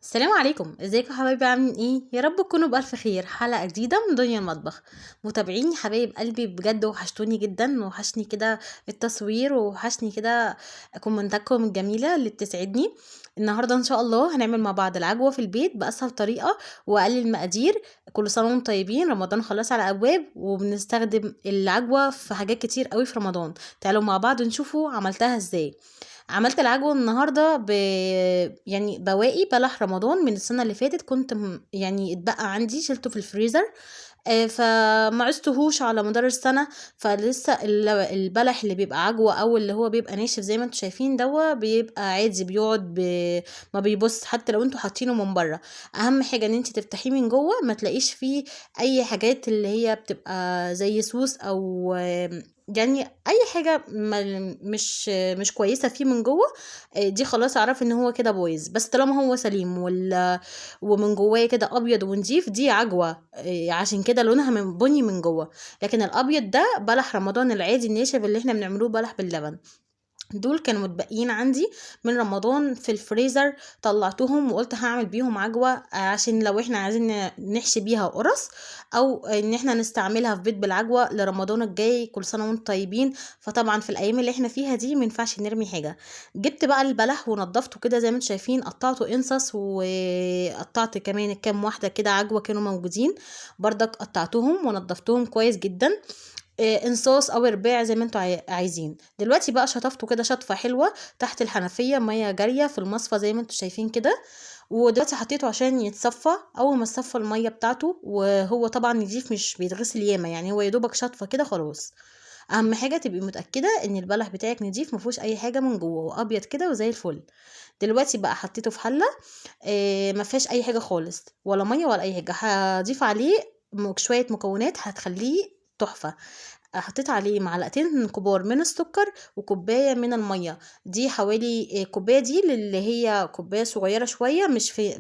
السلام عليكم، ازيكم يا حبايبي؟ عاملين ايه؟ يا رب تكونوا بالف خير. حلقه جديده من دنيا المطبخ. متابعيني حبايب قلبي بجد، وحشتوني جدا، وحشني كده التصوير، وحشني كده كومنتاتكم الجميله اللي بتسعدني. النهارده ان شاء الله هنعمل مع بعض العجوه في البيت باسهل طريقه واقل المقادير. كل سنه وانتم طيبين، رمضان خلاص على ابواب، وبنستخدم العجوه في حاجات كتير قوي في رمضان. تعالوا مع بعض نشوفوا عملتها ازاي. عملت العجوة النهاردة يعني بواقي بلح رمضان من السنة اللي فاتت. كنت يعني اتبقى عندي شلته في الفريزر. فما عشتهوش على مدار السنة. فلسه البلح اللي بيبقى عجوة او اللي هو بيبقى ناشف زي ما انتوا شايفين دوا بيبقى عادي، بيقعد ما بيبص حتى لو انتوا حاطينه من بره. اهم حاجة ان انت تفتحيه من جوه ما تلاقيش فيه اي حاجات اللي هي بتبقى زي سوس او يعني اي حاجه مش كويسه فيه من جوه. دي خلاص اعرف ان هو كده بايظ. بس طالما هو سليم ومن جواه كده ابيض ونضيف، دي عجوه. عشان كده لونها من بني من جوه. لكن الابيض ده بلح رمضان العادي الناشف اللي احنا بنعملوه بلح باللبن. دول كانوا متبقيين عندي من رمضان في الفريزر. طلعتهم وقلت هعمل بيهم عجوة، عشان لو احنا عايزين نحشي بيها قرص، او ان احنا نستعملها في بيت بالعجوة لرمضان الجاي. كل سنة وانتم طيبين. فطبعا في الايام اللي احنا فيها دي مينفعش نرمي حاجة. جبت بقى البلح ونضفته كده زي ما انتم شايفين، قطعته انصص، وقطعت كمان كام واحدة كده عجوة كانوا موجودين. برضك قطعتهم ونضفتهم كويس جدا. انصاص او رباع زي ما انتوا عايزين. دلوقتي بقى شطفته كده شطفه حلوه تحت الحنفيه، ميه جاريه في المصفى زي ما انتوا شايفين كده. ودلوقتي حطيته عشان يتصفى. اول ما تصفى الميه بتاعته، وهو طبعا نضيف مش بيتغسل ياما، يعني هو يدوبك شطفه كده خلاص. اهم حاجه تبقي متاكده ان البلح بتاعك نضيف مفيهوش اي حاجه من جوه وابيض كده وزي الفل. دلوقتي بقى حطيته في حله. ما فيهاش اي حاجه خالص، ولا ميه ولا اي حاجه. هضيف عليه شويه مكونات هتخليه تحفه. حطيت عليه معلقتين كبار من السكر وكوبايه من الميه. دي حوالي كوبايه دي اللي هي كوبايه صغيره شويه،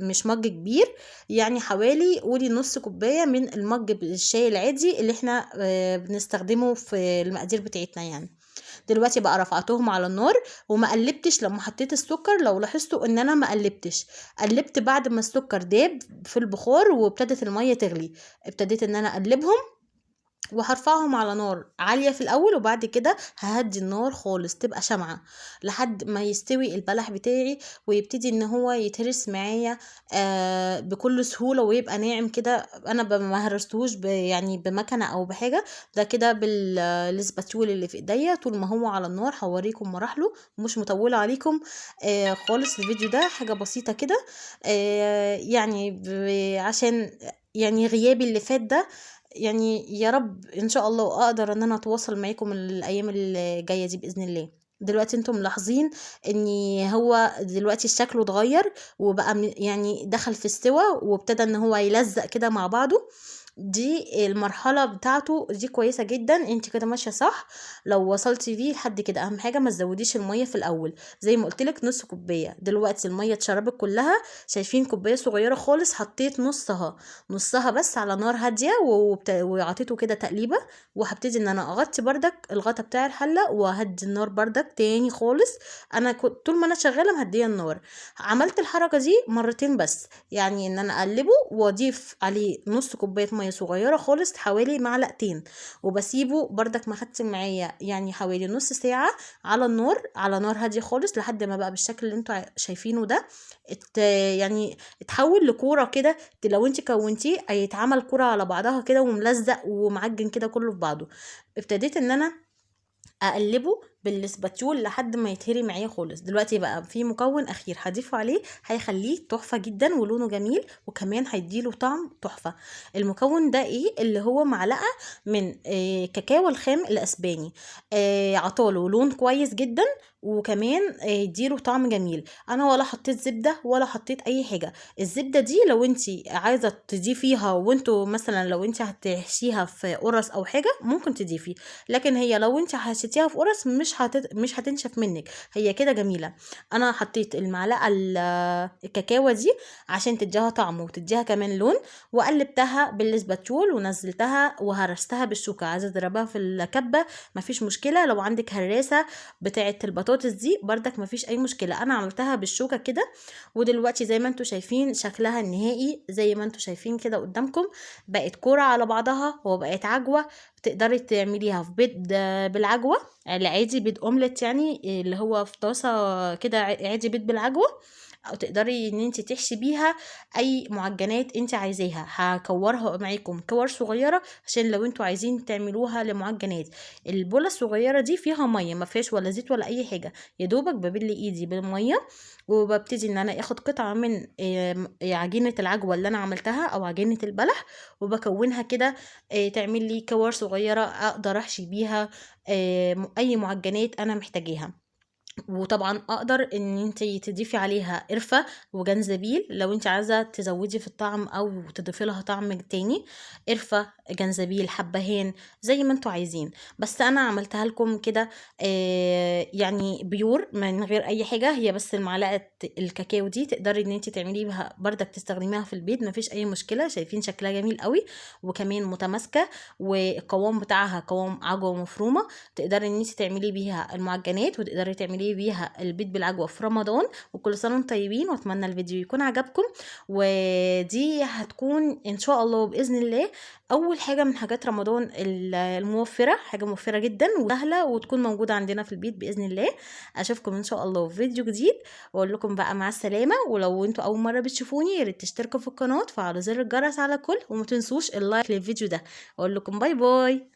مش مج كبير. يعني حوالي قولي نص كوبايه من المج الشاي العادي اللي احنا بنستخدمه في المقادير بتاعتنا يعني. دلوقتي بقى رفعتهم على النار وما قلبتش لما حطيت السكر. لو لاحظتوا ان انا ما قلبتش، قلبت بعد ما السكر داب في البخار وابتدت الميه تغلي. ابتديت ان انا اقلبهم، وهرفعهم على نار عالية في الأول، وبعد كده ههدي النار خالص تبقى شمعة لحد ما يستوي البلح بتاعي ويبتدي ان هو يتهرس معايا بكل سهولة ويبقى ناعم كده. انا ما هرستهوش يعني بمكنة او بحاجة. ده كده بالسباتيول اللي في ايديا. طول ما هو على النار هوريكم مراحله، مش مطولة عليكم خالص. الفيديو ده حاجة بسيطة كده. يعني عشان يعني غيابي اللي فات ده، يعني يا رب ان شاء الله اقدر ان انا اتواصل معاكم الايام اللي جايه دي باذن الله. دلوقتي انتم ملاحظين ان هو دلوقتي شكله اتغير وبقى يعني دخل في استوى وابتدى ان هو يلزق كده مع بعضه. دي المرحلة بتاعته دي كويسة جدا، انت كده ماشية صح. لو وصلتي فيه لحد كده، اهم حاجة ما تزوديش المية في الاول. زي ما قلتلك نص كوباية. دلوقتي المية اتشربت كلها. شايفين كوباية صغيرة خالص، حطيت نصها بس على نار هادية وعطيته كده تقليبة. وهبتدي ان انا اغطي بردك الغطا بتاع الحلة وهدي النار بردك تاني خالص. انا كنت طول ما انا شغالة مهدية النار. عملت الحركة دي مرتين بس، يعني ان انا اقلبه واضيف عليه نص كوباية مية صغيرة خالص حوالي معلقتين. وبسيبه بردك ما خدش معايا يعني حوالي نص ساعة على النار، على نار هادية خالص، لحد ما بقى بالشكل اللي انتوا شايفينه ده. يعني اتحول لكورة كده. لو انت كونتيه هيتعمل كرة على بعضها كده وملزق ومعجن كده كله في بعضه. ابتديت ان انا اقلبه بالسباتيول لحد ما يتهري معايا خالص. دلوقتي بقى في مكون اخير هضيفه عليه هيخليه تحفه جدا ولونه جميل، وكمان هيديله طعم تحفه. المكون ده ايه؟ اللي هو معلقه من كاكاو الخام الاسباني. عطاله لون كويس جدا، وكمان يديله طعم جميل. انا ولا حطيت زبده ولا حطيت اي حاجه. الزبده دي لو انت عايزه تضيفيها، وانتوا مثلا لو انت هتحشيها في قرص او حاجه ممكن تضيفي. لكن هي لو انت حشيتيها في قرص مش مش هتنشف منك، هي كده جميله. انا حطيت المعلقه الكاكاو دي عشان تديها طعم وتديها كمان لون، وقلبتها بالسباتشول ونزلتها وهرستها بالشوكه. عايزه تضربها في الكبه مفيش مشكله، لو عندك هراسه بتاعه البطاطس دي بردك مفيش اي مشكله. انا عملتها بالشوكه كده، ودلوقتي زي ما انتوا شايفين شكلها النهائي زي ما انتوا شايفين كده قدامكم، بقت كوره على بعضها وبقت عجوه. تقدري تعمليها في بيض بالعجوه العادي، بيض اومليت يعني، اللي هو في طاسه كده عادي بيض بالعجوه، او تقدري ان انت تحشي بيها اي معجنات انت عايزاها. هكورها معاكم كور صغيره عشان لو انتوا عايزين تعملوها لمعجنات. البوله الصغيره دي فيها ميه، ما فيهاش ولا زيت ولا اي حاجه، يا دوبك ببل ايدي بالميه وببتدي ان انا اخد قطعه من عجينه العجوه اللي انا عملتها او عجينه البلح، وبكونها كده تعمل لي كور صغيره اقدر احشي بيها اي معجنات انا محتاجاها. وطبعا اقدر ان انت تضيفي عليها قرفة وجنزبيل لو انت عايزة تزودي في الطعم او تضيفي لها طعم تاني، قرفة جنزبيل حبهان زي ما انتوا عايزين. بس انا عملتها لكم كده يعني بيور من غير اي حاجة، هي بس المعلقة الكاكاو دي تقدري ان انت تعملي بها بردك تستخدميها في البيت مفيش اي مشكلة. شايفين شكلها جميل قوي وكمان متماسكة، والقوام بتاعها قوام عجوة مفرومة، تقدري ان انت تعملي بيها المعجنات وتقدري تعملي بيها البيض بالعجوه في رمضان. وكل سنه وانتم طيبين، واتمنى الفيديو يكون عجبكم. ودي هتكون ان شاء الله باذن الله اول حاجه من حاجات رمضان الموفره، حاجه موفره جدا وسهله وتكون موجوده عندنا في البيت باذن الله. اشوفكم ان شاء الله في فيديو جديد، واقول لكم بقى مع السلامه. ولو انتوا اول مره بتشوفوني يا ريت تشتركوا في القناه وتفعلوا زر الجرس على كل، وما تنسوش اللايك للفيديو ده. اقول لكم باي باي.